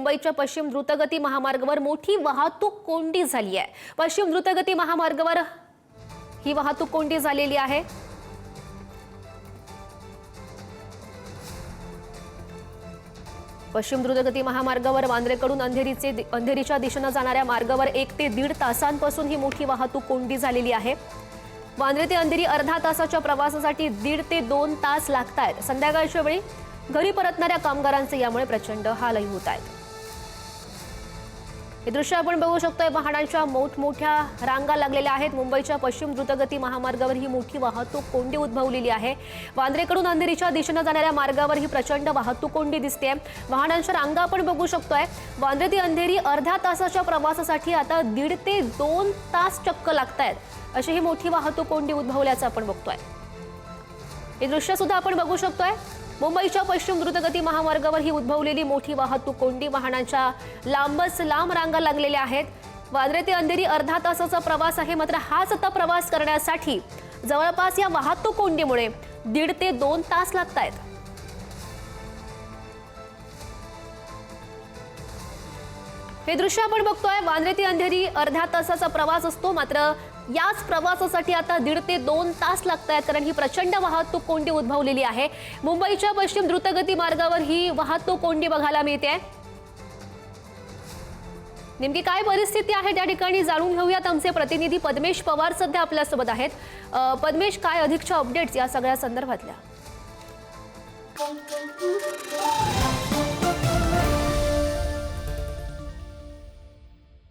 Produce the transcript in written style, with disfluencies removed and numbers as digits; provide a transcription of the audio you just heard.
मुंबईच्या पश्चिम द्रुतगती महामार्गावर मोठी वाहतूक कोंडी झाली आहे। पश्चिम द्रुतगती महामार्गावर ही वाहतूक कोंडी झालेली आहे। पश्चिम द्रुतगती महामार्गावर वांद्रेकडून अंधेरीच्या दिशेने जाणाऱ्या मार्गावर 1 ते 1.5 तासांपासून ही मोठी वाहतूक कोंडी झालेली आहे। वांद्रे ते अंधेरी अर्धा तासाच्या प्रवासासाठी 1.5 ते 2 तास लागतात। संध्याकाळच्या वेळी घरी परतणाऱ्या कामगारांचे यामुळे प्रचंड हालही होत आहेत। हे दृश्य आपण बघू शकतोय, वाहनांच्या मोठमोठ्या रांगा लागलेल्या आहेत। मुंबईच्या पश्चिम द्रुतगती महामार्गावर ही मोठी वाहतूक कोंडी उद्भवलेली आहे। वांद्रेकडून अंधेरीच्या दिशेने जाणाऱ्या मार्गावर ही प्रचंड वाहतूक कोंडी दिसते। वाहनांच्या रांगा आपण बघू शकतोय। वांद्रे ते अंधेरी अर्ध्या तासाच्या प्रवासासाठी आता 1.5 ते 2 तास चक्क लागतायत, अशी ही मोठी वाहतूक कोंडी उद्भवल्याचं आपण बघतोय। हे दृश्य सुद्धा आपण बघू शकतोय। मुंबईच्या पश्चिम द्रुतगती महामार्गावर ही उद्भवलेली मोठी वाहतूक कोंडी, वाहनांच्या लांबच लांब रांगा लागलेल्या आहेत। वांद्रे ते अंधेरी अर्धा तासाचा प्रवास आहे, मात्र हाच आता प्रवास करण्यासाठी जवळपास या वाहतूक कोंडीमुळे 1.5 ते 2 तास लागतायत। हे दृश्य आपण बघतोय। वांद्रे ते अंधेरी अर्ध्या तासाचा प्रवास असतो, मात्र याच प्रवासासाठी आता 1.5 ते 2 तास लागतायत, कारण ही प्रचंड वाहतूक कोंडी उद्भवलेली आहे। मुंबईच्या पश्चिम द्रुतगती मार्गावर ही वाहतूक कोंडी बघायला मिळते। नेमकी काय परिस्थिती आहे त्या ठिकाणी जाणून घेऊयात। आमचे प्रतिनिधी पद्मेश पवार सध्या आपल्यासोबत आहेत। पद्मेश, काय अधिकच्या अपडेट्स या सगळ्या संदर्भातल्या?